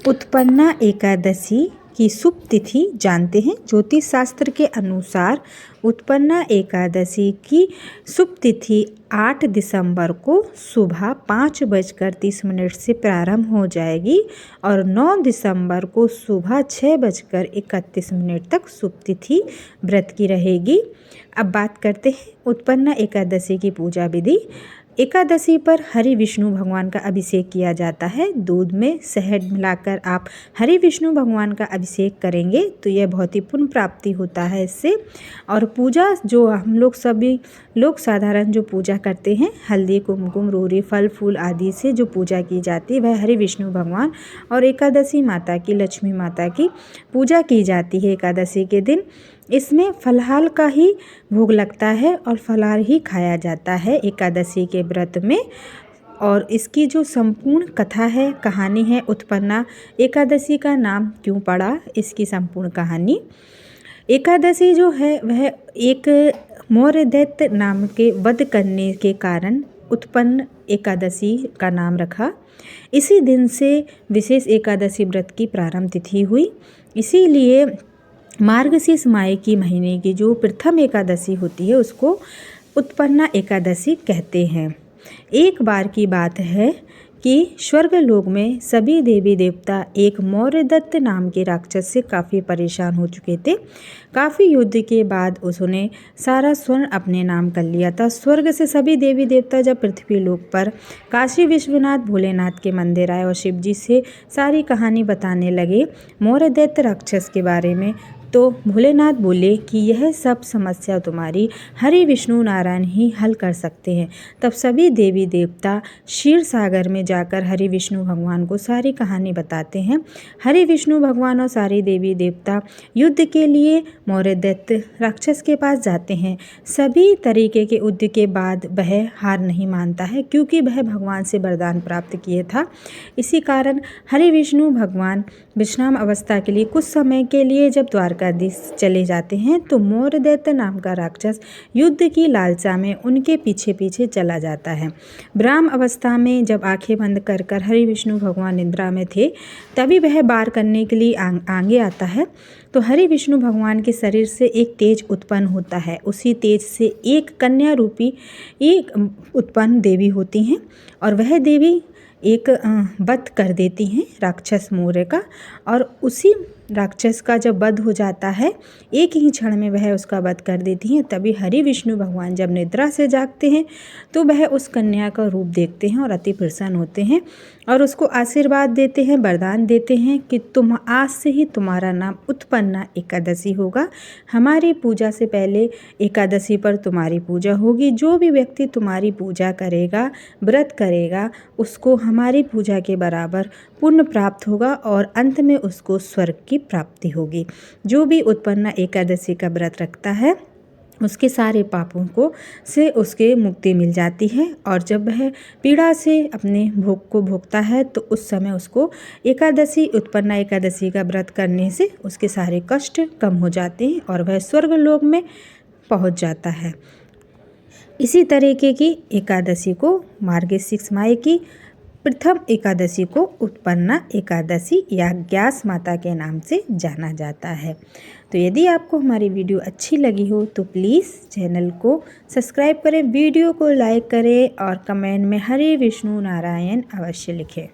उत्पन्ना एकादशी की शुभ तिथि जानते हैं। ज्योतिष शास्त्र के अनुसार उत्पन्ना एकादशी की शुभ तिथि 8 दिसंबर को सुबह 5:30 से प्रारंभ हो जाएगी और 9 दिसंबर को सुबह 6:31 तक शुभ तिथि व्रत की रहेगी। अब बात करते हैं उत्पन्ना एकादशी की पूजा विधि। एकादशी पर हरि विष्णु भगवान का अभिषेक किया जाता है। दूध में शहद मिलाकर आप हरि विष्णु भगवान का अभिषेक करेंगे तो यह बहुत ही पुण्य प्राप्ति होता है इससे। और पूजा जो हम लोग सभी लोग साधारण जो पूजा करते हैं, हल्दी कुमकुम रोरी फल फूल आदि से जो पूजा की जाती है वह हरि विष्णु भगवान और एकादशी माता की, लक्ष्मी माता की पूजा की जाती है एकादशी के दिन। इसमें फलाहार का ही भोग लगता है और फलाहार ही खाया जाता है एकादशी के व्रत में। और इसकी जो संपूर्ण कथा है, कहानी है, उत्पन्ना एकादशी का नाम क्यों पड़ा, इसकी संपूर्ण कहानी। एकादशी जो है वह एक मौर्य दैत्य नाम के वध करने के कारण उत्पन्न एकादशी का नाम रखा। इसी दिन से विशेष एकादशी व्रत की प्रारंभ तिथि हुई। इसीलिए मार्गशीर्ष माह की महीने की जो प्रथम एकादशी होती है उसको उत्पन्ना एकादशी कहते हैं। एक बार की बात है कि स्वर्गलोक में सभी देवी देवता एक मौर्य दत्त नाम के राक्षस से काफ़ी परेशान हो चुके थे। काफ़ी युद्ध के बाद उसने सारा स्वर्ण अपने नाम कर लिया था। स्वर्ग से सभी देवी देवता जब पृथ्वी लोक पर काशी विश्वनाथ भोलेनाथ के मंदिर आए और शिव जी से सारी कहानी बताने लगे मौर्य दैत्य राक्षस के बारे में, तो भोलेनाथ बोले कि यह सब समस्या तुम्हारी हरि विष्णु नारायण ही हल कर सकते हैं। तब सभी देवी देवता क्षीर सागर में जाकर हरि विष्णु भगवान को सारी कहानी बताते हैं। हरि विष्णु भगवान और सारी देवी देवता युद्ध के लिए मौर्य दैत्य राक्षस के पास जाते हैं। सभी तरीके के युद्ध के बाद वह हार नहीं मानता है क्योंकि वह भगवान से वरदान प्राप्त किए था। इसी कारण हरि विष्णु भगवान विश्राम अवस्था के लिए कुछ समय के लिए जब द्वारकाधीश चले जाते हैं तो मौर्य दैत्य नाम का राक्षस युद्ध की लालसा में उनके पीछे पीछे चला जाता है। ब्राह्म अवस्था में जब आंखें बंद कर कर हरि विष्णु भगवान निद्रा में थे तभी वह वार करने के लिए आगे आता है। तो हरि विष्णु भगवान के शरीर से एक तेज उत्पन्न होता है। उसी तेज से एक कन्या रूपी एक उत्पन्न देवी होती हैं और वह देवी एक वध कर देती हैं राक्षस मौर्य का। और उसी राक्षस का जब वध हो जाता है एक ही क्षण में वह उसका वध कर देती हैं। तभी हरि विष्णु भगवान जब निद्रा से जागते हैं तो वह उस कन्या का रूप देखते हैं और अति प्रसन्न होते हैं और उसको आशीर्वाद देते हैं, वरदान देते हैं कि तुम आज से ही तुम्हारा नाम उत्पन्ना एकादशी होगा। हमारी पूजा से पहले एकादशी पर तुम्हारी पूजा होगी। जो भी व्यक्ति तुम्हारी पूजा करेगा, व्रत करेगा, उसको हमारी पूजा के बराबर पुण्य प्राप्त होगा और अंत में उसको स्वर्ग की प्राप्ति होगी। जो भी उत्पन्ना एकादशी का व्रत रखता है उसके सारे पापों को से उसके मुक्ति मिल जाती है। और जब वह पीड़ा से अपने भोग को भोगता है तो उस समय उसको एकादशी उत्पन्ना एकादशी का व्रत करने से उसके सारे कष्ट कम हो जाते हैं और वह स्वर्गलोक में पहुंच जाता है। इसी तरीके की एकादशी को मार्गशीर्ष माह की प्रथम एकादशी को उत्पन्ना एकादशी या ग्यास माता के नाम से जाना जाता है। तो यदि आपको हमारी वीडियो अच्छी लगी हो तो प्लीज़ चैनल को सब्सक्राइब करें, वीडियो को लाइक करें और कमेंट में हरे विष्णु नारायण अवश्य लिखें।